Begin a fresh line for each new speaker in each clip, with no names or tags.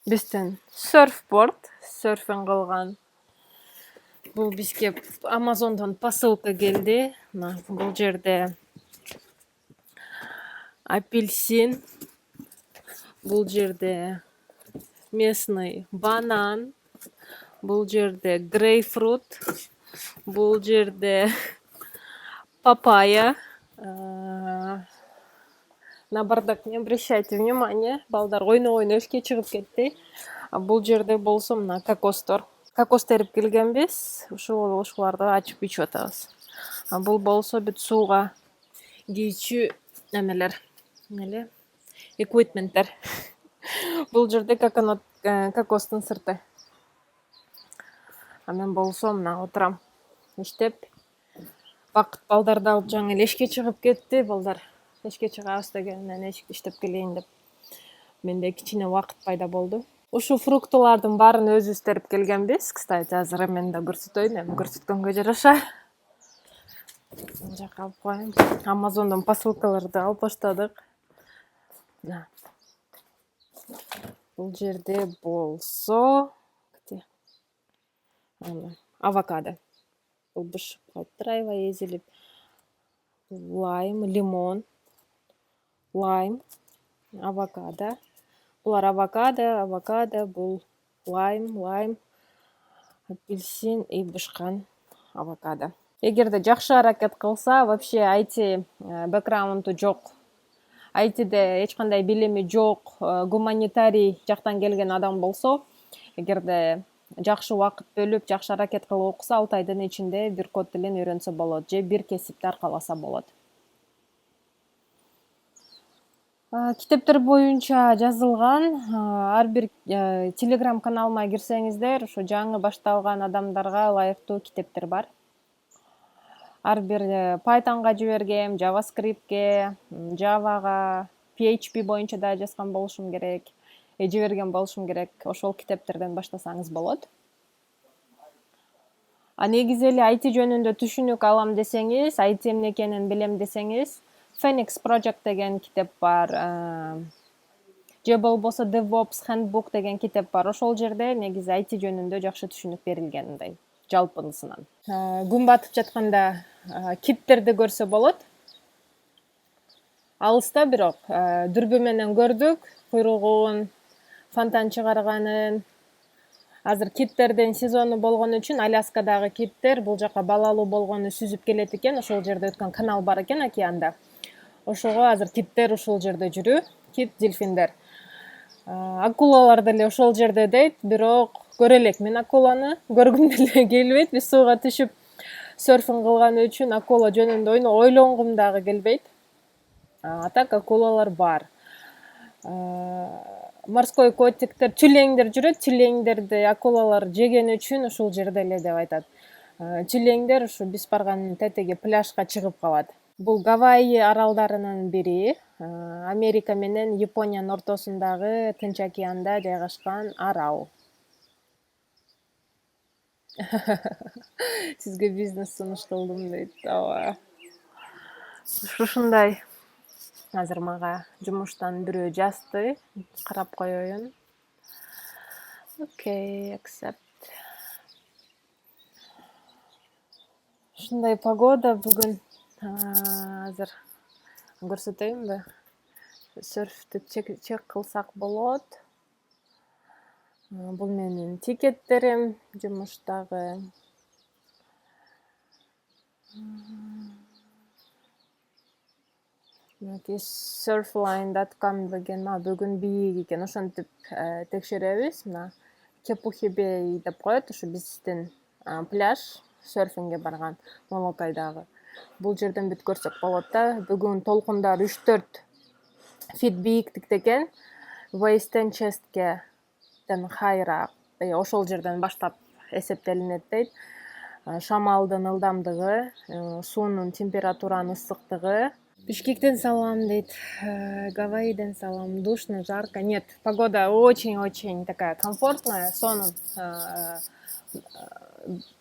биздин серфборд, серфинг кылган. Бул бизге Амазондон посылка келди. Мына бул жерде апельсин, бул жерде местный банан, бул жерде грейпфрут, бул жерде папайя. На бардак не обращайте внимания, балдар ойноп эшикке чыгып кетти. Бул жерде болсо мына кокостор. Кокос терип келгенбиз, ушуларды ачып ичип атабыз. Бул болсо бүт сууга кийүүчү эмелер, эмеле эквипменттер. Бул жерде кокостун сырты. Мен болсо мына отурам, иштеп. Бакыт балдарды алып жаңы эле эшикке чыгып кетти. Балдар эшикке чыгабыз дегенден эшикти иштеп келейин деп менде кичине убакыт пайда болду. Ушул фруктылардын баарын өзүбүз терип келгенбиз. Кстати, азыр эмен да көрсөтөйүн, эми көрсөткөнгө жараша. Бул жака алып коеюн. Амазондон посылкаларды алып баштадык. Бул жерде болсо авокадо. Бул бышып калыптыр, аябай эзилип. Лайм, лимон, лайм, авокадо. Булар авокадо, бул лайм, апельсин и бышкан авокадо. Эгерде жакшы аракет кылса, вообще IT бэкграунду жок, ITде эч кандай билими жок, гуманитарий жактан келген адам болсо, эгерде жакшы убакыт бөлүп, жакшы аракет кылып окуса, 6 айдын ичинде бир код тилин үйрөнсө болот же бир кесипти аркаласа болот. Китептер боюнча жазылган ар бир Telegram каналыма кирсеңиздер, ушу жаңы башталган адамдарга ылайыктуу китептер бар. Ар бир Pythonга жибергем, JavaScriptке, Javага, PHP боюнча да жазган болушум керек, жиберген болушум керек. Ошол китептерден баштасаңыз болот. Негизи эле IT жөнүндө түшүнүк алам десеңиз, IT эмне экенин билем десеңиз, Phoenix Project деген китеп бар. Же болбосо DevOps Handbook деген китеп бар. Ошол жерде негизи IT жөнүндө жакшы түшүнүк берилген, мындай жалпысынан. Күн батып жатканда киттерди көрсө болот. Алыста бирок дүрбү менен көрдүк, куйругун, фонтан чыгарганын. Азыр киттердин сезону болгон үчүн Аляскадагы киттер бул жака балалуу болгону сүзүп келет экен. Ошол жерде өткөн канал бар экен океанда. Ошого азыр киттер ушул жерде жүрүү, кит, дельфиндер. Акулалар деле ошол жерде дейт, бирок көрө элек мен акуланы, көргүм деле келбейт. Биз сууга түшүп серфинг кылган үчүн акула жөнүндө ойлонгум дагы келбейт. А так акулалар бар. Морской котиктер, тюлеңдер жүрөт, тюлеңдерди акулалар жеген үчүн ушул жерде эле деп айтат. Тюлеңдер ушу биз барган тетеги пляжга чыгып калат. Бул Гавайи аралдарынын бири. Америка менен Япониянын ортосундагы Тынч океанда жайгашкан арал. Сизге бизнес сунуш кылдым дейт. Ооба. Ушундай. Азыр мага жумуштан бирөө жазды, карап коеюн. Окей, accept. Ушундай погода бүгүн. Азыр көрсөтөйүнбү? Серфти чек кылсак болот. Бул менин тикеттерим жумуштагы. Surfline.com деген бүгүн бийик экен, ошентип текшеребиз. Мына Кепухи Бей деп коет, ушу биздин пляж, серфингге барган Молотайдагы. Бул жерден бүт көрсөк болот да. Бүгүн толкундар 3-4 фит бийиктикте экен. Western Chest'ден хайраак, ошол жерден баштап эсептелинет дейт. Шамалдын ылдамдыгы, суунун температуранын ысыктыгы. Бишкектен салам дейт. Гавайиден салам. Душно, жарко. Нет, погода очень-очень такая комфортная. Сон,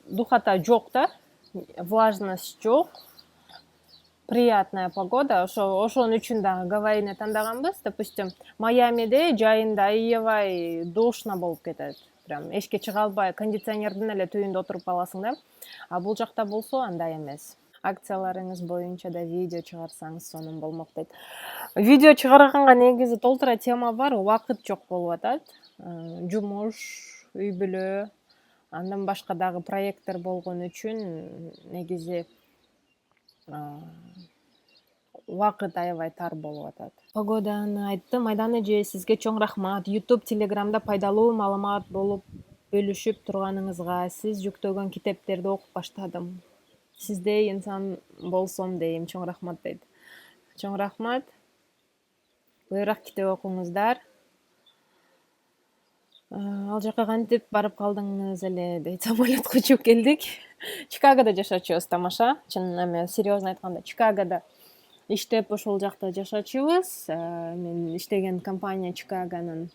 духота жок да, влажность жок. приятная погода. Ошон үчүн дагы Гавайини тандаганбыз. Допустим, Майамиде жайында аябай душно болуп кетет. Прям эшикке чыга албай, кондиционердин эле түбүндө отуруп каласың да. А бул жакта болсо андай эмес. Акцияларыңыз боюнча да видео чыгарсаңыз сонун болмок дейт. Видео чыгарганга негизи толтура тема бар, убакыт жок болуп атат. Жумуш, үй бүлө, андан башка дагы проекттер болгон үчүн негизи убакыт аябай тар болуп атат. Погоданы айттым. Айдан эже, сизге чоң рахмат. YouTube, Telegramда пайдалуу маалымат болуп бөлүшүп турганыңызга, сиз жүктөгөн китептерди окуп баштадым. Сиздей инсан болсом дейм. Чоң рахмат дейт. Чоң рахмат. Буйраак китеп окуңуздар. Ал жака кантип барып калдыңыз эле дейт. Самолетко учуп келдик. Чикагода жашачубуз, тамаша. Чын эме серьезно айтканда, Чикагода иштеп ошол жакта жашачубуз. Мен иштеген компания Чикагонун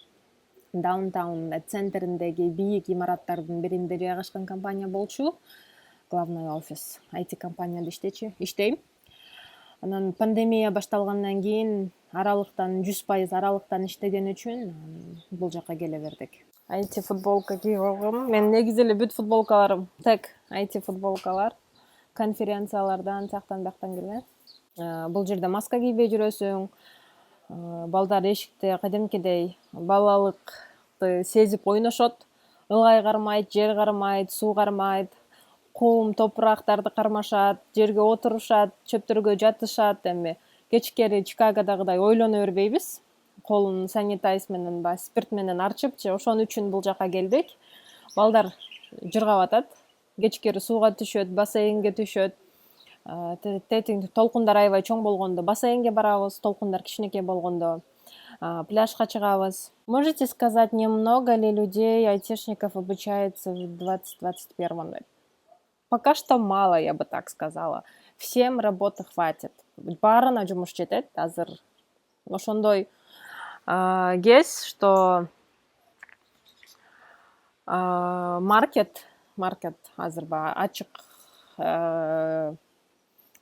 даунтаун центриндеги бийик имараттардын биринде жайгашкан компания болчу. Главный офис IT компанияда иштейм. Анан пандемия башталгандан кийин аралыктан 100% аралыктан иштеген үчүн бул жака келе бердик. IT футболка кийип алгам. Мен негизи эле бүт футболкаларым так IT футболкалар. Конференциялардан, тияктан бияктан келген. Бул жерде маска кийбей жүрөсүң. Балдар эшикте кадимкидей балалыкты сезип ойношот. Ылгай кармайт, жер кармайт, суу кармайт. Кум, топурактарды кармашат, жерге отурушат, чөптөргө жатышат. Эми кечкери Чикагодагыдай ойлоно бербейбиз. Колун санитайз менен спирт менен арчыпчы. Ошон үчүн бул жака келдик. Балдар жыргап атат. Кечкери сууга түшөт, бассейнге түшөт. Толкундар аябай чоң болгондо бассейнге барабыз, толкундар кичинекей болгондо пляжга чыгабыз. Можете сказать, немного ли людей, айтишников, обучается в 2021? Пока что мало, я бы так сказала. Всем работы хватит. Баарына жумуш жетет азыр. Ошондой кез, что маркет азыр ачык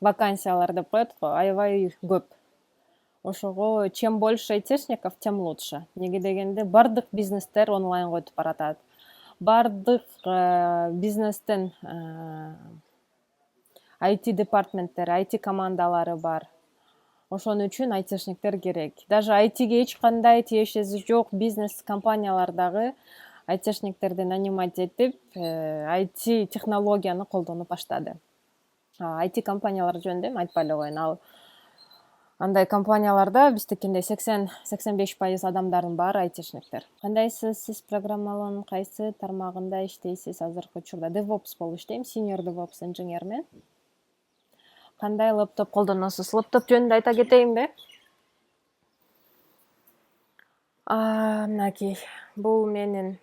вакансиялар деп коет го, аябай көп. Ошого чем больше айтишников, тем лучше. Неге дегенде бардык бизнестер онлайн өтүп баратат. Бардык бизнестин IT департаменттери, IT командалары бар. Ошон үчүн айтишниктер керек. Даже ITге эч кандай тиешеси жок бизнес компаниялардагы айтишниктерди нанимать этип, IT технологияны колдонуп баштады. IT компаниялар жөнүндө эми айтпай эле коеюн. Ал андай компанияларда биздикиндей 80-85% адамдардын баары айтишниктер. Кандайсыз, сиз программалоонун кайсы тармагында иштейсиз азыркы учурда? DevOps болуп иштейм, senior DevOps инженермен. Кандай лаптоп колдоносуз? Лаптоп жөнүндө айта кетейинби? Мынакей, бул менин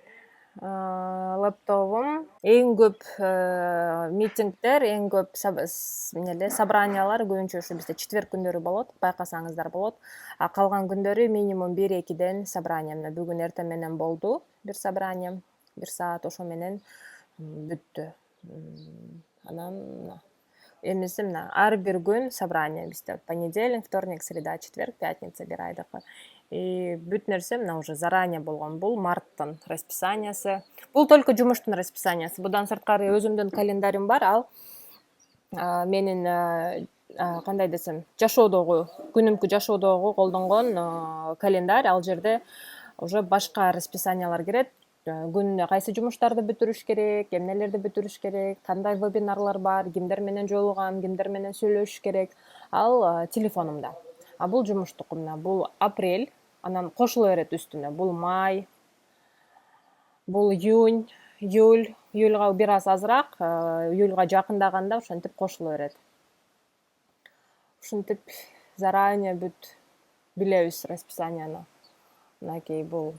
лаптопум. Эң көп митингдер, эң көп собраниялар көбүнчө ушу бизде четверг күндөрү болот, байкасаңыздар болот. Калган күндөрү минимум 1-2ден собрания. Мына бүгүн эртең менен болду бир собрание, 1 саат, ошо менен бүттү. Анан эмиси мына ар бир күн собрание бизде. Понедельник, вторник, среда, четверг, пятница бир айдыкы. Бүт нерсе мына уже заранее болгон. Бул марттын расписаниясы. Бул только жумуштун расписаниясы. Будан сырткары өзүмдүн календарим бар. Ал менин кандай десем, жашоодогу, күнүмкү жашоодогу колдонгон календарь. Ал жерде уже башка расписаниялар кирет. Күнүнө кайсы жумуштарды бүтүрүш керек, эмнелерди бүтүрүш керек, кандай вебинарлар бар, кимдер менен жолугам, кимдер менен сүйлөшүш керек. Ал телефонумда. Бул жумуштук мына, бул апрель, анан кошуло берет үстүнө. Бул май, бул июнь, июль, июльга бир аз азыраак, июльга жакындаганда ошентип кошуло берет. Ушинтип заранее бүт билебиз расписанияны. Мынакей бул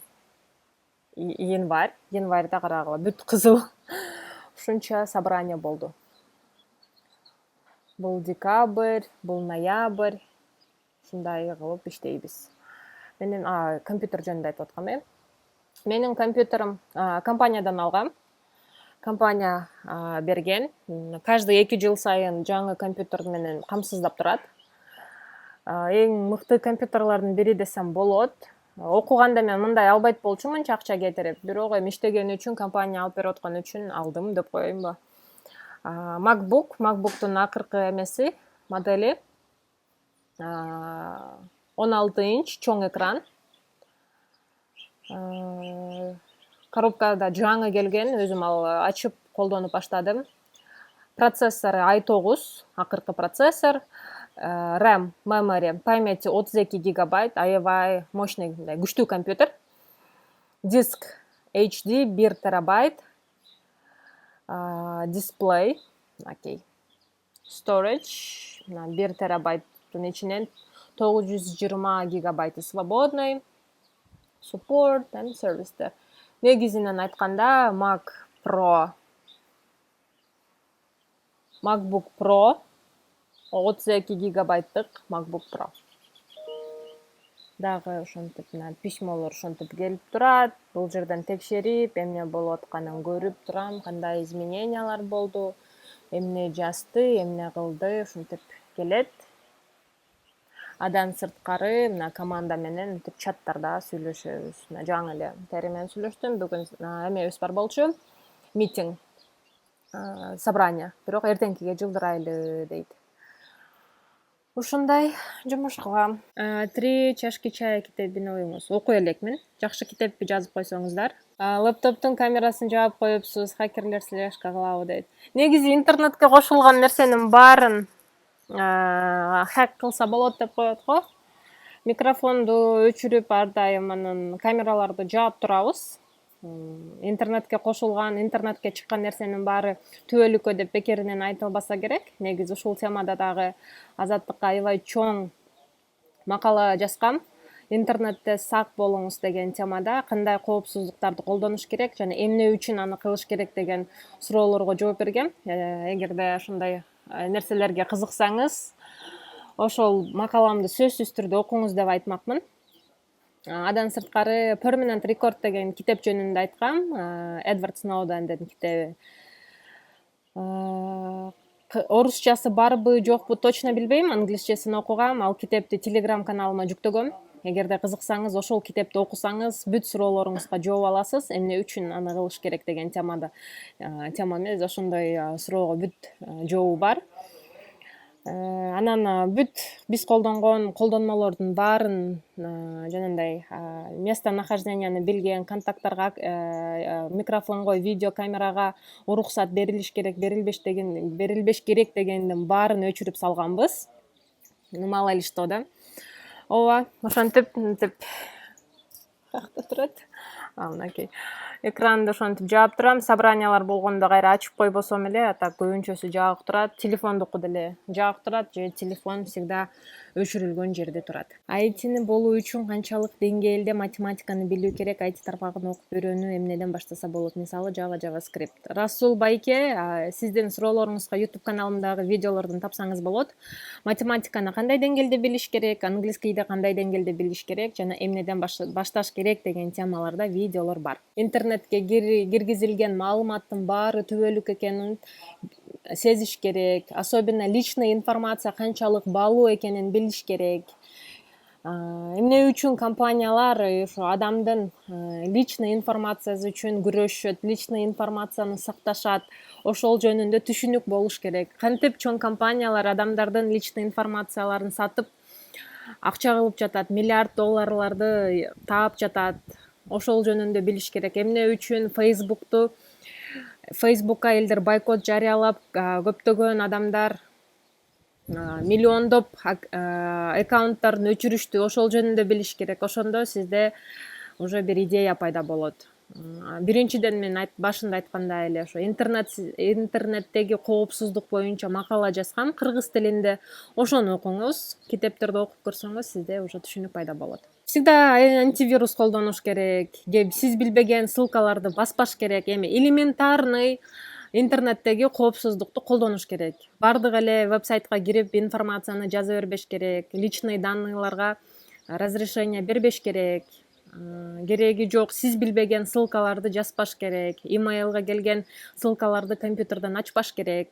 январьда карагыла бүт кызыл. Ушунча собрание болду. Бул декабрь, бул ноябрь. Ушундай кылып иштейбиз. Менин компьютер жөнүндө айтып аткам, Менин компьютерим компаниядан алгам. Компания берген. Каждый 2 жыл сайын жаңы компьютер менен камсыздап турат. эң мыкты компьютерлардын бири десем болот. Окуганда мен мындай албайт болчумун акча кетирип, бирок эми иштеген үчүн, компания алып берип аткан үчүн алдым деп коеюнбу. MacBook'тун акыркы эмеси, модели 16 инч чоң экран. Коробкада жаңы келген, өзүм ал ачып колдонуп баштадым. Процессору i9, акыркы процессор. RAM, memory, памяти 32 гигабайт, аябай мощный, күчтүү компьютер. Диск HD 1 терабайт. Дисплей, окей. Storage 1 терабайттын ичинен 920 гигабайты свободный. Support and service. Негизинен айтканда MacBook Pro 32 гигабайттык MacBook Pro. Дагы ошентип письмолор ошентип келип турат. Бул жерден текшерип, эмне болуп атканын көрүп турам, кандай изменениялар болду, эмне жазды, эмне кылды, ошентип келет. Адан сырткары мына команда менен чаттарда сүйлөшөбүз. Жаңы эле Тери менен сүйлөштүм. Бүгүн эмебиз бар болчу. Митинг, собрание. Бирок эртеңкиге жылдырайлы дейт. Ушундай жумуш кылам. 3 чашки чая китебин оюңуз. Окуй элекмин. Жакшы китепти жазып койсоңуздар. Лаптоптун камерасын жаап коюпсуз, хакерлер слежка кылабы дейт. Негизи интернетке кошулган нерсенин баарын хак кылса болот деп коет го. Микрофонду өчүрүп, ар дайым анан камераларды жаап турабыз. Интернетке кошулган, интернетке чыккан нерсенин баары түбөлүккө деп бекеринен айтылбаса керек. Негизи ушул темада дагы Азаттыкка аябай чоң макала жазгам. Интернетте сак болуңуз деген темада, кандай коопсуздуктарды колдонуш керек жана эмне үчүн аны кылыш керек деген суроолорго жооп бергем. Эгерде ошондой нерселерге кызыксаңыз, ошол макаламды сөзсүз түрдө окуңуз деп айтмакмын. Адан сырткары Permanent Record деген китеп жөнүндө айткам. Эдвард Сноудендин китеби. Орусчасы барбы жокпу точно билбейм, англисчесин окугам. Ал китепти Telegram каналыма жүктөгөм. Эгерде кызыксаңыз, ошол китепти окусаңыз, бүт суроолоруңузга жооп аласыз. Эмне үчүн аны кылыш керек деген тема эмес, ошондой суроого бүт жообу бар. Анан бүт биз колдонгон колдонмолордун баарын жанагындай местонахожденияны билген, контакттарга, микрофонго, видео камерага уруксат берилиш керек, берилбеш керек дегендин баарын өчүрүп салганбыз. Мало ли что да. Ооба, ошентип какта турат. Мынакей. Экранды ошентип жаап турам. Собраниялар болгондо кайра ачып койбосом эле, а так көбүнчөсү жаак турат. Телефондуку деле жаак турат, же телефон всегда өчүрүлгөн жерде турат. IT'ни болуу үчүн канчалык деңгээлде математиканы билүү керек, IT тармагын окуп үйрөнүү эмнеден баштаса болот? Мисалы Java, JavaScript. Расул Байке, сиздин суроолоруңузга YouTube каналымдагы видеолордун тапсаңыз болот. Математиканы кандай деңгээлде билиш керек, англискийди кандай деңгээлде билиш керек жана эмнеден башташ керек деген темаларда видеолор бар. Интернетке киргизилген маалыматтын баары түбөлүк экенин сезиш керек. Особенно личный информация канчалык баалуу экенин билиш керек. Эмне үчүн компаниялар ушу адамдын личный информациясы үчүн күрөшөт, личный информацияны сакташат, ошол жөнүндө түшүнүк болуш керек. Кантип чоң компаниялар адамдардын личный информацияларын сатып акча кылып жатат, миллиард долларларды таап жатат. Ошол жөнүндө билиш керек. Эмне үчүн Facebook'ка элдер бойкот жарыялап, көптөгөн адамдар миллиондоп аккаунттарын өчүрүштү. Ошол жөнүндө билиш керек. Ошондо сизде уже бир идея пайда болот. Биринчиден мен башында айткандай эле ошо интернеттеги коопсуздук боюнча макала жазгам кыргыз тилинде. Ошону окуңуз, китептерди окуп көрсөңүз, сизде уже түшүнүк пайда болот. Всегда антивирус колдонуш керек. Сиз билбеген ссылкаларды баспаш керек. Эми элементарный интернеттеги коопсуздукту колдонуш керек. Бардык эле вебсайтка кирип информацияны жаза бербеш керек. Личный данныйларга разрешение бербеш керек. Кереги жок, сиз билбеген ссылкаларды жазбаш керек. Имейлга келген ссылкаларды компьютерден ачпаш керек.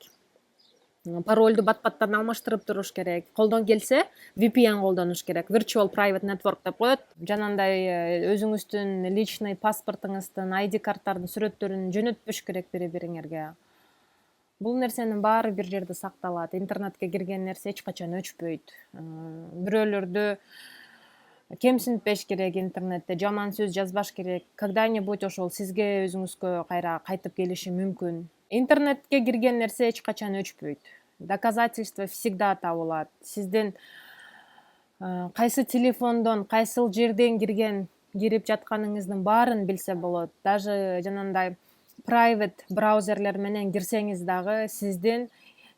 паролду бат-баттан алмаштырып туруш керек. Колдон келсе VPN колдонуш керек. Virtual Private Network деп коет. Жанагындай өзүңүздүн личный паспортуңуздун, ID карттардын сүрөттөрүн жөнөтпөш керек бири-бириңерге. Бул нерсенин баары бир жерде сакталат. Интернетке кирген нерсе эч качан өчпөйт. Бирөөлөрдү кемсинтпеш керек интернетте, жаман сөз жазбаш керек. Когда-нибудь ошол сизге өзүңүзгө кайра кайтып келиши мүмкүн. Интернетке кирген нерсе эч качан өчпөйт. Доказательство всегда табылат. Сиздин кайсы телефондон, кайсыл жерден кирип жатканыңыздын баарын билсе болот. Даже жанагындай private браузерлер менен кирсеңиз дагы сиздин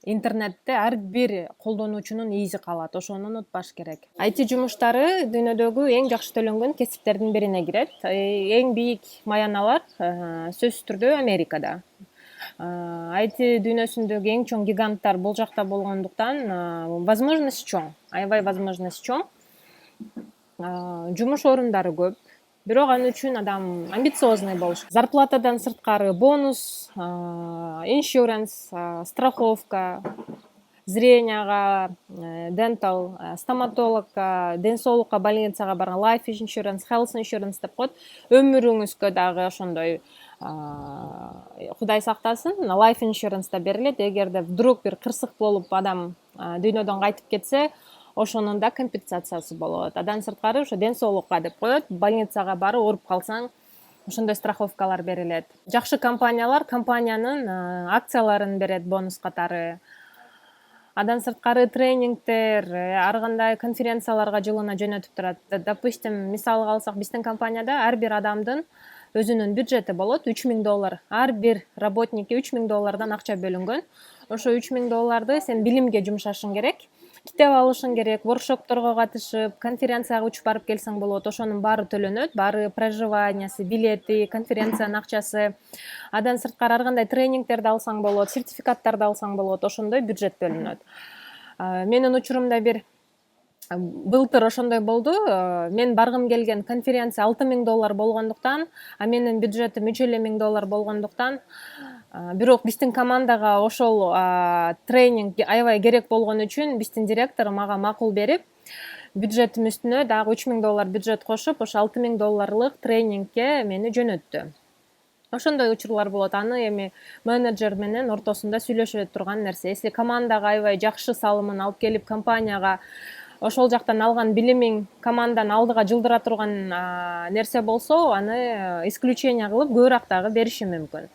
интернетте ар бир колдонуучунун изи калат. Ошону унутпаш керек. IT жумуштары дүйнөдөгү эң жакшы төлөнгөн кесиптердин бирине кирет. Эң бийик маяналар сөзсүз түрдө Америкада. IT дүйнөсүндөгү эң чоң гиганттар бул жакта болгондуктан возможность чоң, аябай возможность чоң. Жумуш орундары көп. Бирок ал үчүн адам амбициозный болуш. Зарплатадан сырткары бонус, иншуранс, страховка, зренияга, дентал, стоматологко, ден соолукка, больницага барган life insurance, health insurance деп коет. Өмүрүңүзгө дагы ошондой Кудай сактасын, life insurance да берилет. Эгерде вдруг бир кырсык болуп адам дүйнөдөн кайтып кетсе, ошонун да компенсациясы болот. Андан сырткары ошо ден соолукка деп коет. Больницага барып ооруп калсаң, ошондой страховкалар берилет. Жакшы компаниялар компаниянын акцияларын берет бонус катары. Андан сырткары тренингдер, ар кандай конференцияларга жылына жөнөтүп турат. Допустим, мисалга алсак, биздин компанияда ар бир адамдын өзүнүн бюджети болот, $3000. Ар бир работникке $3000 акча бөлүнгөн. Ошо $3000 сен билимге жумшашың керек. Китеп алышың керек, воркшопторго катышып, конференцияга учуп барып келсең болот. Ошонун баары төлөнөт, баары проживаниясы, билети, конференциянын акчасы. Андан сырткары ар кандай тренингдерди алсаң болот, сертификаттарды алсаң болот, ошондой бюджет бөлүнөт. Менин учурумда бир былтыр ошондой болду. Мен баргым келген конференция $6000 болгондуктан, менин бюджетим $3000 болгондуктан, бирок биздин командага ошол тренинг аябай керек болгон үчүн биздин директор мага макул берип, бюджетим үстүнө дагы $3000 бюджет кошуп, ошо $6000 тренингке мени жөнөттү. Ошондой учурлар болот. Аны эми менеджер менен ортосунда сүйлөшө турган нерсе. Если командага аябай жакшы салымын алып келип, компанияга ошол жактан алган билимиң команданы алдыга жылдыра турган нерсе болсо, аны исключение кылып көбүрөөк дагы бериши мүмкүн.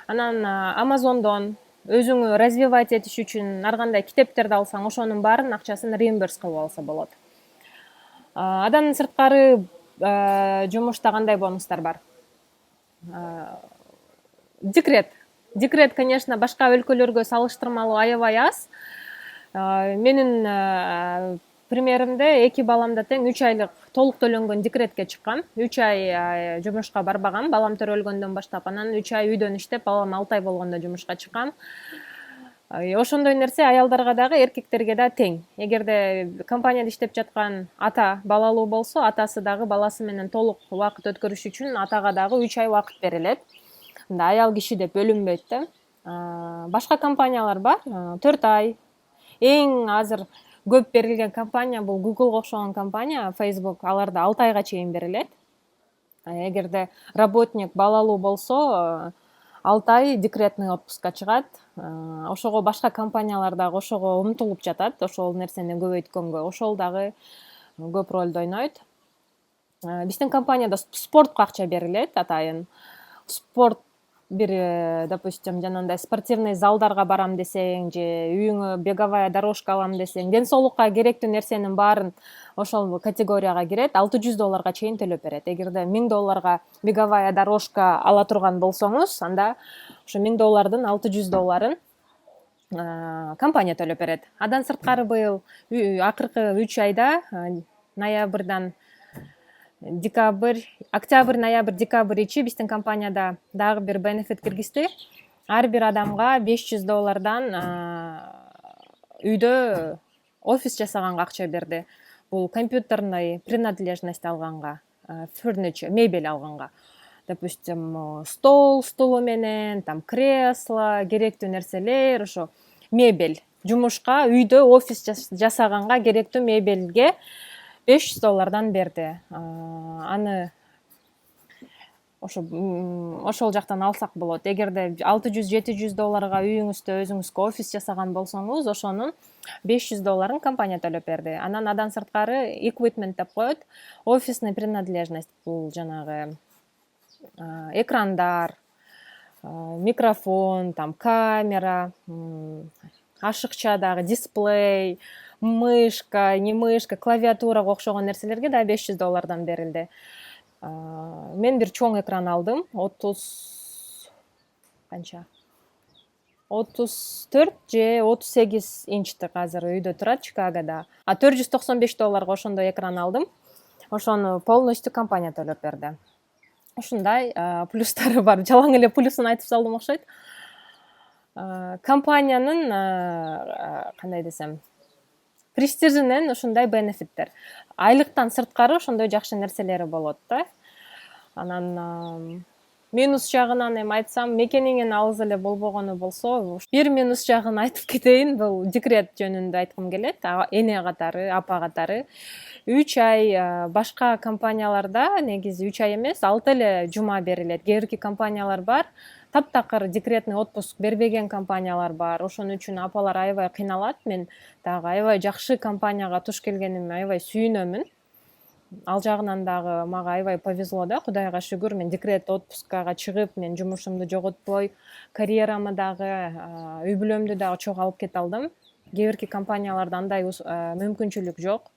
Анан Amazon'дон өзүңү развивать этиш үчүн ар кандай китептерди алсаң, ошонун баарын акчасын реимбурс кылып алса болот. Андан сырткары жумушта кандай бонустар бар? Декрет. Декрет, конечно, башка өлкөлөргө салыштырмалуу аябай аз. Менин примеримде 2 баламда тең 3 айлык толук төлөнгөн декретке чыккам. 3 ай жумушка барбагам, балам төрөлгөндөн баштап. Анан 3 ай үйдөн иштеп, балам 6 ай болгондо жумушка чыккам. Ошондой нерсе аялдарга дагы, эркектерге да тең. Эгерде компанияда иштеп жаткан ата балалуу болсо, атасы дагы баласы менен толук убакыт өткөрүш үчүн атага дагы 3 ай убакыт берилет. Мында аял киши деп бөлүнбөйт да. Башка компаниялар бар, 4 ай. Эң азыр көп берилген компания бул Google'га окшогон компания, Facebook, аларда 6 айга чейин берилет. Эгерде работник балалуу болсо, 6 ай декретный отпускка чыгат. Ошого башка компаниялар дагы ошого умтулуп жатат, ошол нерсени көбөйткөнгө. Ошол дагы көп ролду ойнойт. Биздин компанияда спортко акча берилет атайын. Спорт бир, допустим, жанагындай спортивный залдарга барам десең, же үйүңө беговая дорожка алам десең, ден соолукка керектүү нерсенин баарын ошол категорияга кирет, $600 чейин төлөп берет. Эгерде $1000 беговая дорожка ала турган болсоңуз, анда ошо $1000 $600 компания төлөп берет. Андан сырткары быйыл акыркы 3 айда ноябрдан октябрь, ноябрь, декабрь ичи биздин компанияда дагы бир бенефит киргизди. Ар бир адамга $500 үйдө офис жасаганга акча берди. Бул компьютерный принадлежность алганга, furniture, мебель алганга. Допустим, столу менен, там кресло, керектүү нерселер, ошо мебель жумушка үйдө офис жасаганга керектүү мебелге $500 берди. Аны ошол жактан алсак болот. Эгерде $600–700 үйүңүздө өзүңүзгө офис жасаган болсоңуз, ошонун $500 компания төлөп берди. Анан андан сырткары equipment деп коет. Офисный принадлежность бул жанагы экрандар, микрофон, там камера, ашыкча дагы дисплей, мышка, не мышка, клавиатурага окшогон нерселерге да $500 берилди. Мен бир чоң экран алдым. 34 же 38 инчтик азыр үйдө турат Чикагода. $495 ошондой экран алдым. Ошону полностью компания төлөп берди. Ушундай плюстары бар. Жалаң эле плюсун айтып салдым окшойт. Компаниянын кандай десем, престижинен ушундай бенефиттер. Айлыктан сырткары ошондой жакшы нерселери болот да. Анан минус жагынан эми айтсам, мекениңен алыс эле болбогону болсо, бир минус жагын айтып кетейин. Бул декрет жөнүндө айткым келет. Эне катары, апа катары 3 ай башка компанияларда негизи 3 ай эмес, 6 эле жума берилет. Кээ бирки компаниялар бар, таптакыр декретный отпуск бербеген компаниялар бар. Ошон үчүн апалар аябай кыйналат. Мен дагы аябай жакшы компанияга туш келгениме аябай сүйүнөмүн. Ал жагынан дагы мага аябай повезло да, Кудайга шүгүр. Мен декрет отпускага чыгып, мен жумушумду жоготпой, карьерамы дагы, үй бүлөмдү дагы чогуу алып кете алдым. Кээ бирки компанияларда андай мүмкүнчүлүк жок.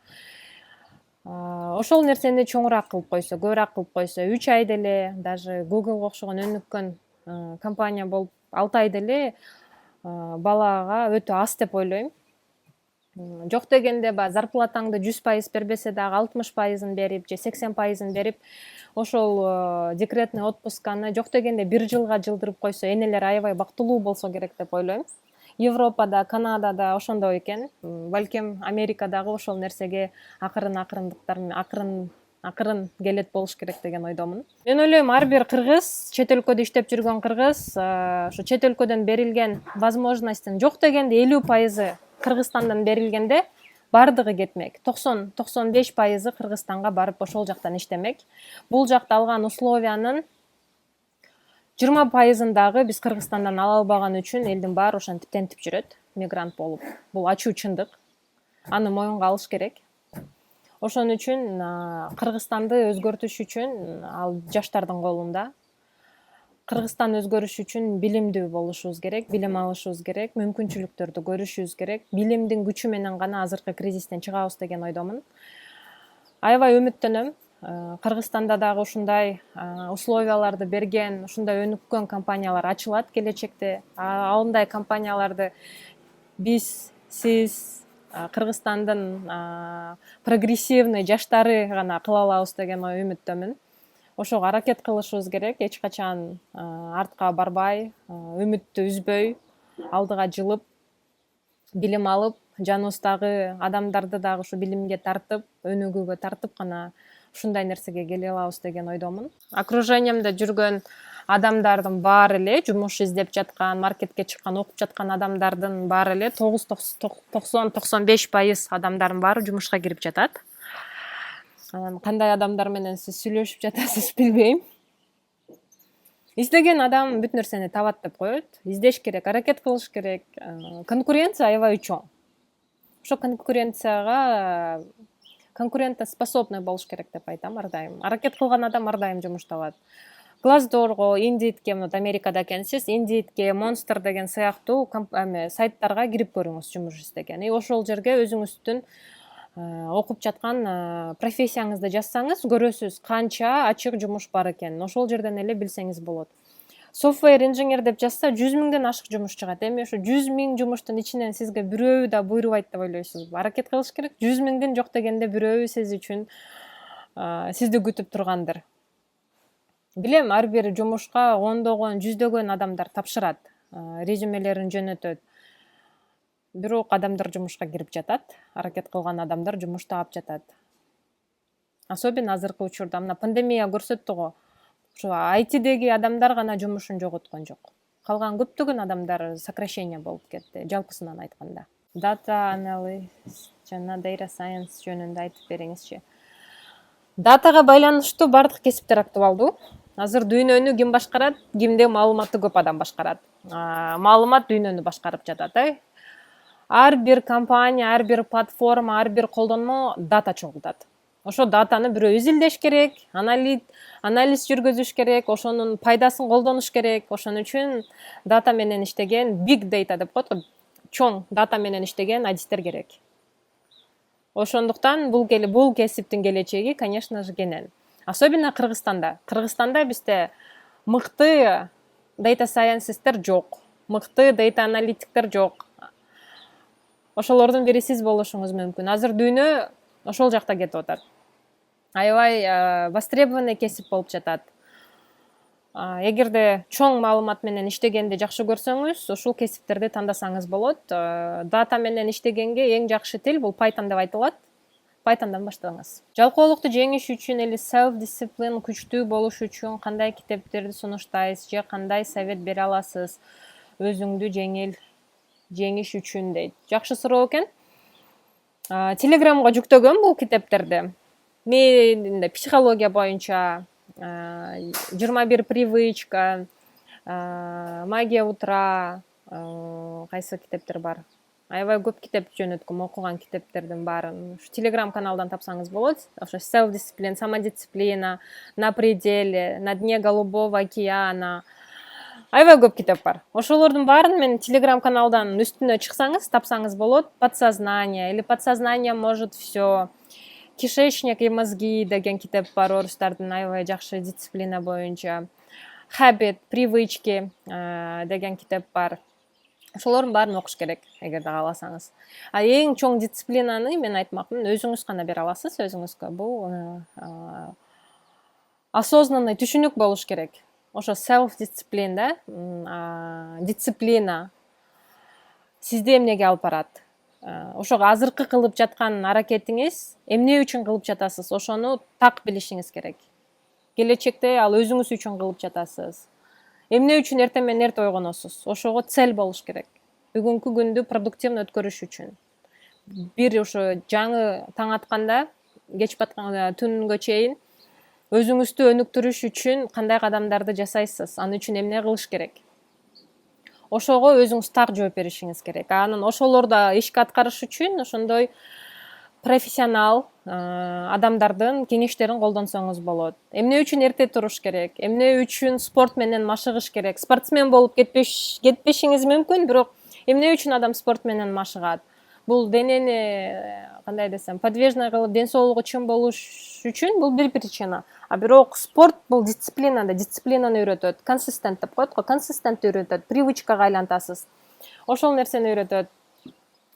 Ошол нерсени чоңураак кылып койсо, көбүрөөк кылып койсо, 3 айда эле, даже Googleга окшогон өнүккөн компания болуп 6 айда эле балага өтө аз деп ойлойм. Жок дегенде зарплатаңды 100% бербесе дагы 60% берип же 80% берип, ошол декретный отпусканы жок дегенде 1 жылга жылдырып койсо, энелер аябай бактылуу болсо керек деп ойлойм. Европада, Канадада ошондой экен. Балким Америкадагы ошол нерсеге акырын келет болуш керек деген ойдомун. Мен ойлойм, ар бир кыргыз, чет өлкөдө иштеп жүргөн кыргыз, ошо чет өлкөдөн берилген возможностьтун жок дегенде 50% Кыргызстандан берилгенде бардыгы кетмек. 90–95% Кыргызстанга барып ошол жактан иштемек. Бул жакта алган условиянын 20% дагы биз Кыргызстандан ала албаган үчүн элдин баары ошентип тентип жүрөт, мигрант болуп. Бул ачуу чындык. Аны моюнга алыш керек. Ошон үчүн Кыргызстанды өзгөртүш үчүн ал жаштардын колунда. Кыргызстан өзгөрүш үчүн билимдүү болушубуз керек, билим алышыбыз керек, мүмкүнчүлүктөрдү көрүшүбүз керек. Билимдин күчү менен гана азыркы кризистен чыгабыз деген ойдомун. Аябай үмүттөнөм. Кыргызстанда дагы ушундай условияларды берген, ушундай өнүккөн компаниялар ачылат келечекте. Андай компанияларды биз, сиз, Кыргызстандын прогрессивный жаштары гана кыла алабыз деген үмүттөмүн. Ошого аракет кылышыбыз керек, эч качан артка барбай, үмүттү үзбөй, алдыга жылып, билим алып, жаныбыздагы адамдарды дагы ушу билимге тартып, өнүгүүгө тартып гана ушундай нерсеге келе алабыз деген ойдомун. Окружениемде жүргөн адамдардын баары эле, жумуш издеп жаткан, маркетке чыккан, окуп жаткан адамдардын баары эле 90–95% адамдардын баары жумушка кирип жатат. Кандай адамдар менен сиз сүйлөшүп жатасыз билбейм. Издеген адам бүт нерсени табат деп коет. Издеш керек, аракет кылыш керек. Конкуренция аябай чоң. Ошо конкурентоспособный болуш керек деп айтам ар дайым. Аракет кылган адам ар дайым жумуш табат. Glassdoor'го, Indeed'ге, Америкада экенсиз, Indeed'ге, Monster деген сыяктуу сайттарга кирип көрүңүз жумуш издеген. Ошол жерге өзүңүздүн окуп жаткан профессияңызды жазсаңыз, көрөсүз канча ачык жумуш бар экенин. Ошол жерден эле билсеңиз болот. Software инженер деп жазса, 100 миңден ашык жумуш чыгат. Эми ошо 100 миң жумуштун ичинен сизге бирөөү да буйрубайт деп ойлойсузбу? Аракет кылыш керек. 100 миңдин жок дегенде бирөөү сиз үчүн сизди күтүп тургандыр. Билем, ар бир жумушка ондогон, жүздөгөн адамдар тапшырат, резюмелерин жөнөтөт. Бирок адамдар жумушка кирип жатат, аракет кылган адамдар жумуш таап жатат. Особенно азыркы учурда, мына пандемия көрсөттү го. Ушу айтидеги адамдар гана жумушун жоготкон жок. Калган көптөгөн адамдар сокращение болуп кетти, жалпысынан айтканда. Data analyst жана data science жөнүндө айтып бериңизчи. Датага байланыштуу бардык кесиптер актуалдуу. Азыр дүйнөнү ким башкарат? Кимде маалыматы көп адам башкарат. Маалымат дүйнөнү башкарып жатат. Ар бир компания, ар бир платформа, ар бир колдонмо дата чогултат. Ошо датаны бирөө изилдеш керек, анализ жүргүзүш керек, ошонун пайдасын колдонуш керек. Ошон үчүн дата менен иштеген, big data деп коет го, чоң дата менен иштеген адистер керек. Ошондуктан бул кесиптин келечеги, конечно же, кенен. Особенно Кыргызстанда. Кыргызстанда бизде мыкты data scientисттер жок, мыкты data аналитиктер жок. Ошолордун бири сиз болушуңуз мүмкүн. Азыр дүйнө ошол жакта кетип атат. Аябай востребованный кесип болуп жатат. Эгерде чоң маалымат менен иштегенди жакшы көрсөңүз, ушул кесиптерди тандасаңыз болот. Дата менен иштегенге эң жакшы тил бул Python деп айтылат. Pythonдан баштаңыз. Жалкоолукту жеңиш үчүн или self-discipline күчтүү болуш үчүн кандай китептерди сунуштайсыз же кандай совет бере аласыз өзүңдү жеңиш үчүн дейт. Жакшы суроо экен. Телеграмга жүктөгөм бул китептерди. Мен психология боюнча 21 привычка, магия утра, кайсы китептер бар. Аябай көп китеп жөнөткөм, окуган китептердин баарын. Телеграм каналдан тапсаңыз болот. Ошо self-discipline, самодисциплина, на пределе, на дне голубого океана. Аябай көп китеп бар. Ошолордун баарын мен Телеграм каналдан үстүнө чыксаңыз, тапсаңыз болот. Подсознание или подсознание может все. Кишечник и мозги деген китеп бар, орустардын аябай жакшы дисциплина боюнча. Habit, привычки деген китеп бар. Ошолордун баарын окуш керек, эгерде кааласаңыз. Эң чоң дисциплинаны мен айтмакмын, өзүңүз гана бере аласыз, өзүңүзгө. Бул осознанный түшүнүк болуш керек. Ошо self-discipline да, дисциплина сизди эмнеге алып барат? Ошого азыркы кылып жаткан аракетиңиз эмне үчүн кылып жатасыз? Ошону так билишиңиз керек. Келечекте ал өзүңүз үчүн кылып жатасыз. Эмне үчүн эртең менен эрте ойгоносуз? Ошого цель болуш керек. Бүгүнкү күндү продуктивно өткөрүш үчүн. Бир ошо жаңы таң атканда, кеч баткан түнгө чейин өзүңүздү өнүктүрүш үчүн кандай кадамдарды жасайсыз? Аны үчүн эмне кылыш керек? Ошого өзүңүз так жооп беришиңиз керек. Анан ошолорду ишке аткарыш үчүн ошондой профессионал адамдардын кеңештерин колдонсоңуз болот. Эмне үчүн эрте туруш керек? Эмне үчүн спорт менен машыгыш керек? Спортсмен болуп кетпешиңиз мүмкүн, бирок эмне үчүн адам спорт менен машыгат? Бул денени кандай десем, подвижный кылып, ден соолугу чың болуш үчүн бул бир причина. Бирок спорт бул дисциплинаны үйрөтөт. Консистент деп коет го, консистент үйрөтөт, привычкага айлантасыз. Ошол нерсени үйрөтөт.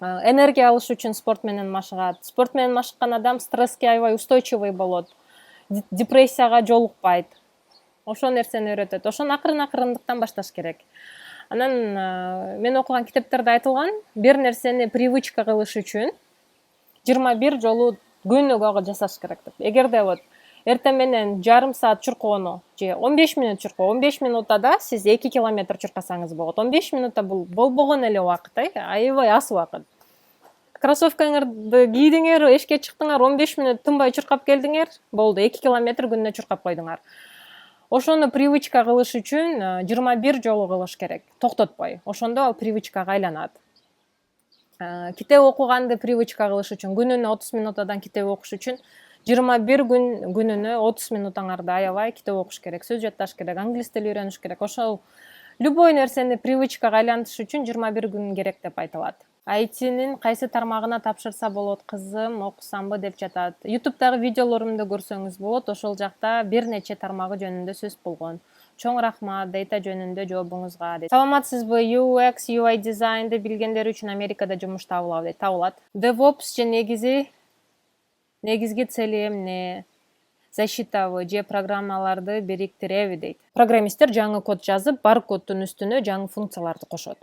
Энергия алыш үчүн спорт менен машыгат. Спорт менен машыккан адам стресске аябай устойчивый болот. Депрессияга жолукпайт. Ошол нерсени үйрөтөт. Ошону акырын-акырындыктан башташ керек. Анан мен окуган китептерде айтылган, бир нерсени привычка кылыш үчүн 21 жолу күнүгө жасаш керек деп. Эгерде вот эртең менен жарым саат чуркоону же 15 минут чуркоо, 15 минутада сиз 2 километр чуркасаңыз болот. 15 минутта бул болбогон эле убакыт, аябай аз убакыт. Кроссовкаңарды кийдиңер, эшикке чыктыңар, 15 минут тынбай чуркап келдиңер, болду, 2 километр күнүнө чуркап койдуңар. Ошону привычка кылыш үчүн 21 жолу кылыш керек, токтотпой. Ошондо ал привычкага айланат. Китеп окуганды привычка кылыш үчүн, күнүнө 30 минутадан китеп окуш үчүн 21 күнүнө 30 минутаңарда аябай китеп окуш керек, сөз жатташ керек, англис тили үйрөнүш керек. Ошол любой нерсени привычкага айлантыш үчүн 21 күн керек деп айтылат. IT'нин кайсы тармагына тапшырса болот, кызым, окусамбы деп жатат. YouTube'дагы видеолорумду көрсөңүз болот, ошол жакта бир нече тармагы жөнүндө сөз болгон. Чоң рахмат дейта жөнүндө жообуңузга. Саламатсызбы? UX, UI дизайнды билгендер үчүн Америкада жумуш табылабы дейт. Табылат. DevOps же негизги цели эмне? Защитабы же программаларды бириктиреби дейт. Программисттер жаңы код жазып, бар коддун үстүнө жаңы функцияларды кошот.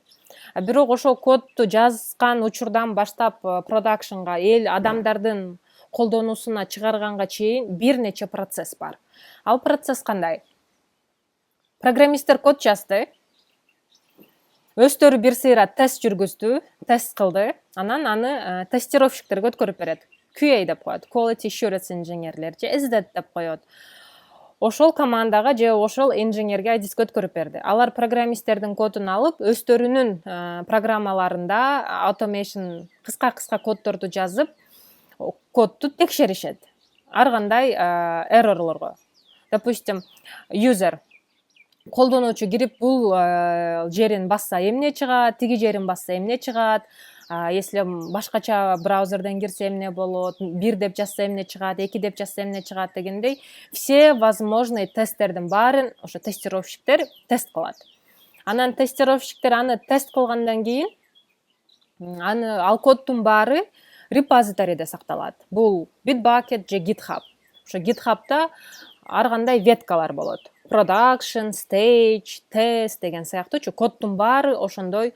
Бирок ошол кодду жазган учурдан баштап продакшнга, адамдардын колдонуусуна чыгарганга чейин бир нече процесс бар. Ал процесс кандай? Программисттер код жазды. өздөрү бир сыйра тест жүргүздү, тест кылды. Анан аны тестировщиктерге өткөрүп берет. QA деп коет, Quality Assurance Engineer'лер же SDET деп коет. Ошол командага же ошол инженерге диск өткөрүп берди. Алар программисттердин кодун алып, өздөрүнүн программаларында automation кыска коддорду жазып, кодду текшеришет. Ар кандай error'лорго. Допустим, user колдонуучу кирип бул жерин басса эмне чыгат, тиги жерин басса эмне чыгат, если башкача браузерден кирсе эмне болот, 1 деп жазса эмне чыгат, 2 деп жазса эмне чыгат дегендей все возможные тесттердин баарын ошо тестировщиктер тест кылат. Анан тестировщиктер аны тест кылгандан кийин ал коддун баары репозиторийде сакталат. Бул Bitbucket же GitHub. Ошо GitHub'да ар кандай веткалар болот. Production, Stage, Test деген сыяктуучу коддун баары ошондой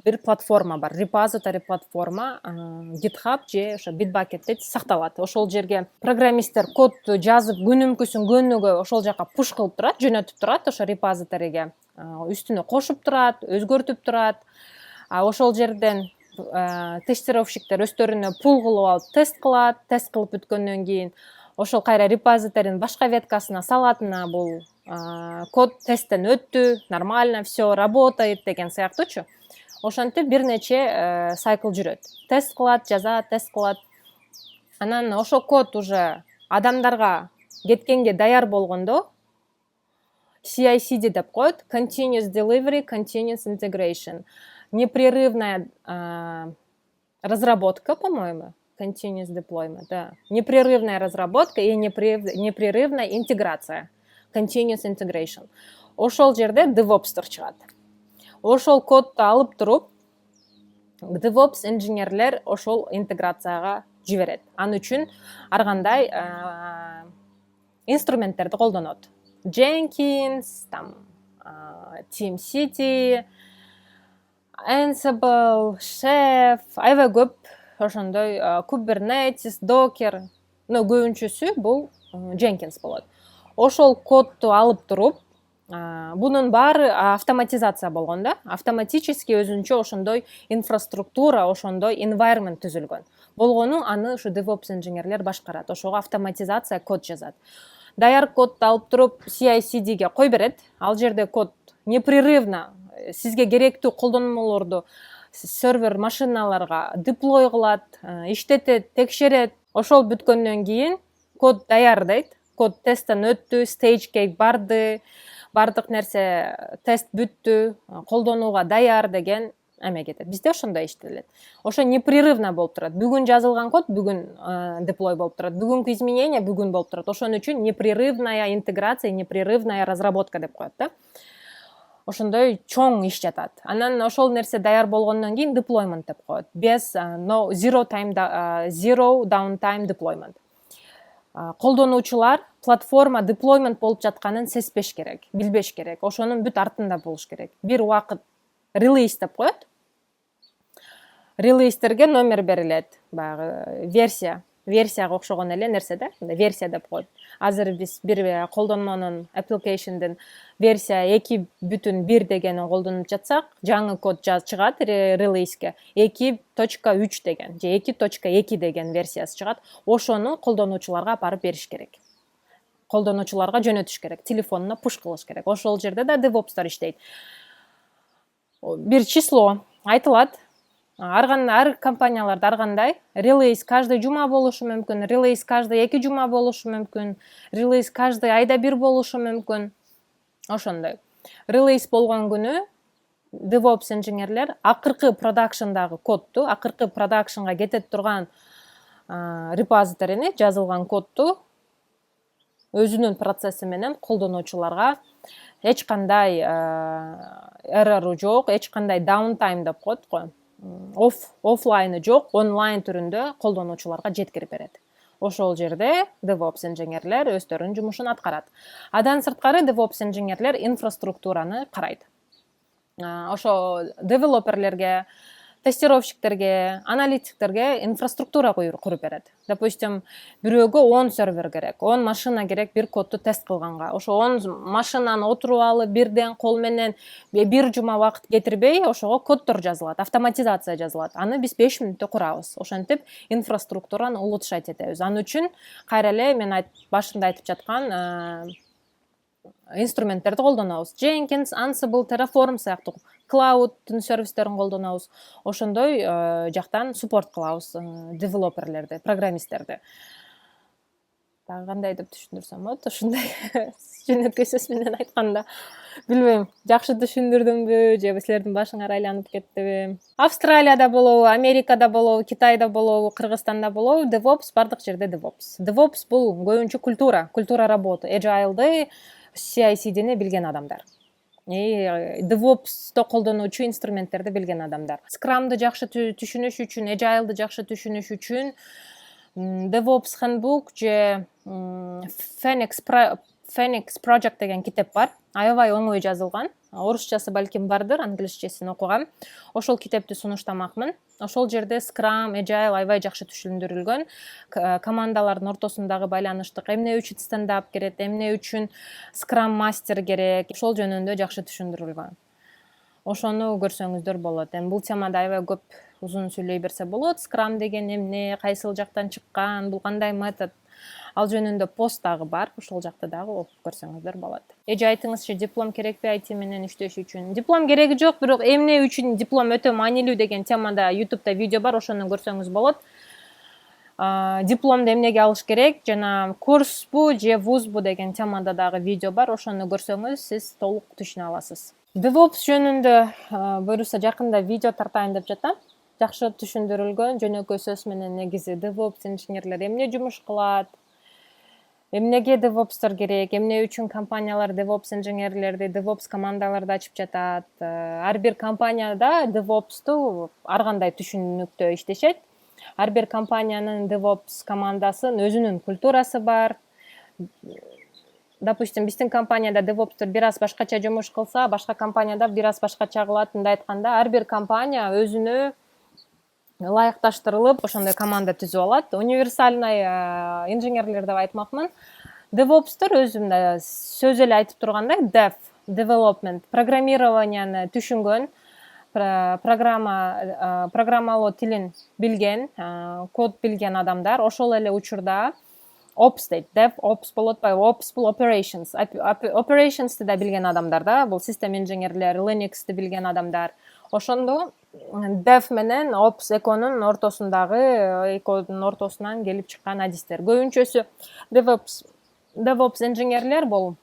бир платформа бар. Репозиторий платформа GitHub же ошо Bitbucket'те сакталат. Ошол жерге программисттер кодду жазып, күнүгө ошол жака push кылып турат, жөнөтүп турат ошо репозиторийге. Үстүнө кошуп турат, өзгөртүп турат. Ошол жерден тестировщиктер өздөрүнө пул кылып алып тест кылат. Тест кылып бүткөндөн кийин ошол кайра репозиторийдин башка веткасына салатына бул код тесттен өттү, нормально, все работает деген сыяктуучу. Ошентип бир нече сайкл жүрөт. Тест кылат, жазат, тест кылат. Анан ошол код уже адамдарга кеткенге даяр болгондо CI/CD деп коет, Continuous Delivery, Continuous Integration. Непрерывная разработка, по-моему, Continuous Deployment, да. Непрерывная разработка и непрерывная интеграция. Continuous Integration. Ошол жерде DevOps чыгат. Ошол кодду алып туруп, DevOps инженерлер ошол интеграцияга жиберет. Аны үчүн ар кандай инструменттерди колдонот. Jenkins, TeamCity, Ansible, Chef, аябай көп ошондой Kubernetes, Docker, көбүнчөсү бул Jenkins болот. Ошол кодду алып туруп, бунун баары автоматизация болгон да, автоматически өзүнчө ошондой инфраструктура, ошондой environment түзүлгөн. Болгону аны ушу DevOps инженерлер башкарат, ошого автоматизация код жазат. Даяр кодду алып туруп CI/CD'ге кой берет, ал жерде код непрерывно сизге керектүү колдонмолорду сервер машиналарга деплой кылат, иштетет, текшерет. Ошол бүткөндөн кийин код даяр дейт. Код тесттен өттү, стейджге барды, бардык нерсе тест бүттү, колдонууга даяр деген эме кетет. Бизде ошондой иштелет. Ошо непрерывно болуп турат. Бүгүн жазылган код бүгүн деплой болуп турат. Бүгүнкү изменение бүгүн болуп турат. Ошон үчүн непрерывная интеграция, непрерывная разработка деп коет да. Ошондой чоң иш жатат. Анан ошол нерсе даяр болгондон кийин deployment деп коет. Без zero downtime deployment. Колдонуучулар платформа deployment болуп жатканын сезбеш керек, билбеш керек. Ошонун бүт артында болуш керек. Бир убакыт релиз деп коет. Релизтерге номер берилет, баягы версияга окшогон эле нерсе да, версия деп коет. Азыр биз бир колдонмонун application'дин версия 2.1 дегенин колдонуп жатсак, жаңы код чыгат релизге 2.3 деген же 2.2 деген версиясы чыгат. Ошону колдонуучуларга барып бериш керек. Колдонуучуларга жөнөтүш керек, телефонуна push кылыш керек. Ошол жерде да DevOps'тар иштейт. Бир число айтылат. Ар компанияларда ар кандай релиз каждый жума болушу мүмкүн, релиз каждый 2 жума болушу мүмкүн, релиз каждый айда бир болушу мүмкүн. Ошондой. Релиз болгон күнү DevOps инженерлер акыркы продакшндагы кодду, акыркы продакшнга кетет турган репозиторийни, жазылган кодду өзүнүн процесси менен колдонуучуларга эч кандай error жок, эч кандай downtime деп коет го. Оффлайны жок, онлайн түрүндө колдонуучуларга жеткирип берет. Ошол жерде DevOps инженерлер өздөрүнүн жумушун аткарат. Адан сырткары DevOps инженерлер инфраструктураны карайт. Ошо девелоперлерге тестировщиктерге, аналитиктерге инфраструктура куруп берет. Допустим, бирөөгө 10 сервер керек, 10 машина керек бир кодду тест кылганга. Ошо 10 машинаны отуруп алып, бирден кол менен бир жума убакыт кетирбей, ошого коддор жазылат, автоматизация жазылат. Аны биз 5 мүнөттө курабыз. Ошентип инфраструктураны улучшать этебиз. Аны үчүн кайра эле мен башында айтып жаткан инструменттерди колдонобуз. Jenkins, Ansible, Terraform сыяктуу клаудтун сервистерин колдонобуз. Ошондой жактан суппорт кылабыз девелоперлерди, программисттерди. Дагы кандай деп түшүндүрсөм болот? Ушундай жөнөкөй сөз менен айтканда, билбейм, жакшы түшүндүрдүмбү же силердин башыңар айланып кеттиби? Австралияда болобу, Америкада болобу, Китайда болобу, Кыргызстанда болобу, DevOps бардык жерде DevOps. DevOps бул көбүнчө культура работы. Agile'ды, CI/CD'ни билген адамдар. DevOps'то колдонуучу инструменттерди билген адамдар. Scrum'ды жакшы түшүнүш үчүн, Agile'ды жакшы түшүнүш үчүн DevOps Handbook же Phoenix Project деген китеп бар. Аябай оңой жазылган. Орусчасы балким бардыр, англисчесин окугам. Ошол китепти сунуштамакмын. Ошол жерде Scrum, Agile аябай жакшы түшүндүрүлгөн. Командалардын ортосундагы байланыштык, эмне үчүн стендап керек, эмне үчүн Scrum Master керек, ошол жөнүндө жакшы түшүндүрүлгөн. Ошону көрсөңүздөр болот. Бул темада аябай көп узун сүйлөй берсе болот. Scrum деген эмне, кайсыл жактан чыккан, бул кандай метод? Ал жөнүндө пост дагы бар. Ошол жакты дагы окуп көрсөңүздөр болот. Эже айтыңызчы, диплом керекпи IT менен иштеш үчүн? Диплом кереги жок, бирок эмне үчүн диплом өтө маанилүү деген темада YouTube'да видео бар, ошону көрсөңүз болот. Дипломду эмнеге алыш керек, жана курсбу же вузбу деген темада дагы видео бар, ошону көрсөңүз сиз толук түшүнө аласыз. DevOps жөнүндө буюрса жакында видео тартайын деп жатам. Жакшы түшүндүрүлгөн жөнөкөй сөз менен негизи DevOps инженерлер эмне жумуш кылат, эмнеге DevOps'тор керек, эмне үчүн компаниялар DevOps инженерлерди, DevOps командаларды ачып жатат. Ар бир компанияда DevOps'ту ар кандай түшүнүктө иштешет. Ар бир компаниянын DevOps командасын өзүнүн культурасы бар. Допустим, биздин компанияда DevOps'тор бир аз башкача жумуш кылса, башка компанияда бир аз башкача кылат. Мындай айтканда, ар бир компания өзүнө ылайыкташтырылып ошондой команда түзүп алат. Универсальный инженерлер деп айтмакмын. DevOps'тор өзүм да сөз эле айтып тургандай, development, программированияны түшүнгөн, программалоо тилин билген, код билген адамдар. Ошол эле учурда Ops дейт. DevOps болот атпайбы? Ops бул operations. Operations'ты да билген адамдар да. Бул систем инженерлер, Linux'ты билген адамдар. Ошондо Dev менен Ops экөөнүн ортосунан келип чыккан адистер. Көбүнчөсү DevOps инженерлер бул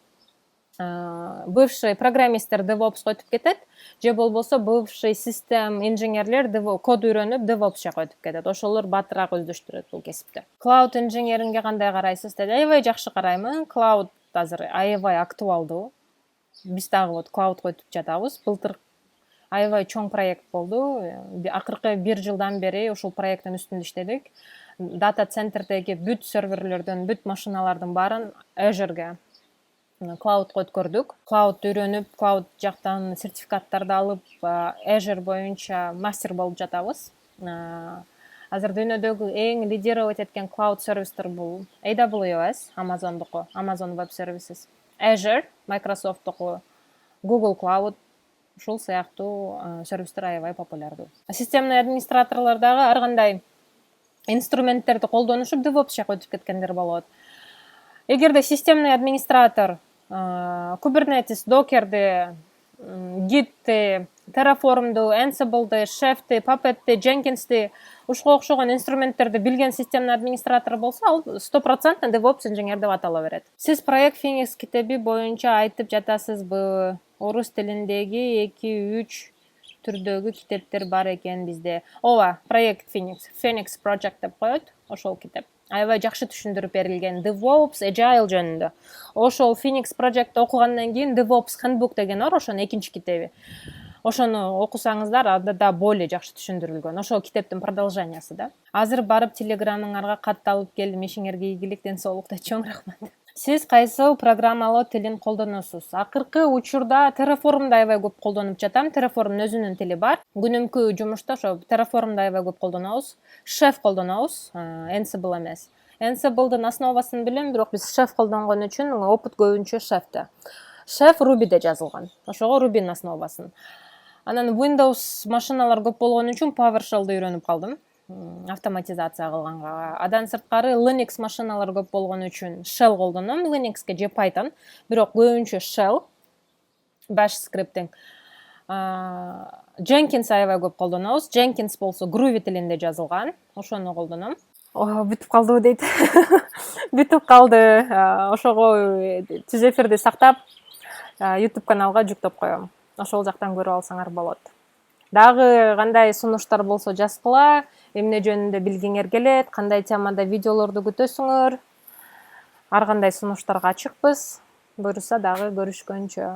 бывший программисттер DevOps'ка өтүп кетет, же болбосо бывший систем инженерлер код үйрөнүп DevOps жака өтүп кетет. Ошолор батыраак өздөштүрөт бул кесипти. Cloud инженеринге кандай карайсыз деп? Аябай жакшы караймын. Cloud азыр аябай актуалдуу. Биз дагы вот Cloud'га өтүп жатабыз. Былтыр аябай чоң проект болду. Акыркы 1 жылдан бери ушул проекттин үстүндө иштедик. Дата центрдеги бүт серверлерден, бүт машиналардын баарын Azure'га, Cloud'га өткөрдүк. Cloud үйрөнүп, Cloud жактан сертификаттарды алып, Azure боюнча мастер болуп жатабыз. Азыр дүйнөдөгү эң лидировать эткен Cloud сервистер бул AWS, Amazon'дуку, Amazon Web Services, Azure, Microsoft'туку, Google Cloud, ушул сыяктуу сервистер аябай популярдуу. Системный администраторлор дагы ар кандай инструменттерди колдонушуп DevOps жака өтүп кеткендер болот. Эгерде системный администратор Kubernetes, Docker'ди, Git'ти, Terraform'ду, Ansible'ди, Chef'ти, Puppet'ти, Jenkins'ти, ушуга окшогон инструменттерди билген системный администратор болсо, ал 100% DevOps инженер деп атала берет. Сиз проект Phoenix китеби боюнча айтып жатасызбы? Орус тилиндеги 2-3 түрдөгү китептер бар экен бизде. Ооба, проект Phoenix Project деп коет, ошол китеп. Аябай жакшы түшүндүрүп берилген DevOps, Agile жөнүндө. Ошол Phoenix Project окугандан кийин DevOps Handbook деген бар, ошонун экинчи китеби. Ошону окусаңыздар, анда да более жакшы түшүндүрүлгөн. Ошол китептин продолжениясы да. Азыр барып Телеграмыңарга катталып келдим. Ишиңерге ийгилик, ден соолукта, чоң рахмат. Сиз кайсыл программалоо тилин колдоносуз? Акыркы учурда Terraform'ду аябай көп колдонуп жатам. Terraform'дун өзүнүн тили бар. Күнүмкү жумушта ошо Terraform'ду аябай көп колдонобуз. Chef колдонобуз, Ansible эмес. Ansible'дын основасын билем, бирок биз Chef колдонгон үчүн опыт көбүнчө Chef'те. Chef Ruby'де жазылган. Ошого Ruby'нин основасын. Анан Windows машиналар көп болгон үчүн PowerShell'ды үйрөнүп калдым. Автоматизация кылганга. Адан сырткары Linux машиналар көп болгон үчүн Shell колдоном. Linux'ке же Python, бирок көбүнчө Shell, Bash скриптинг. Jenkins аябай көп колдонобуз. Jenkins болсо Groovy тилинде жазылган. Ошону колдоном. Бүтүп калдыбы дейт. Бүтүп калды. Ошого түз эфирди сактап, YouTube каналга жүктөп коем. Ошол жактан көрүп алсаңар болот. Дагы кандай сунуштар болсо жазгыла, эмне жөнүндө билгиңер келет, кандай темада видеолорду күтөсүңөр. Ар кандай сунуштарга ачыкпыз. Буюрса дагы көрүшкөнчө.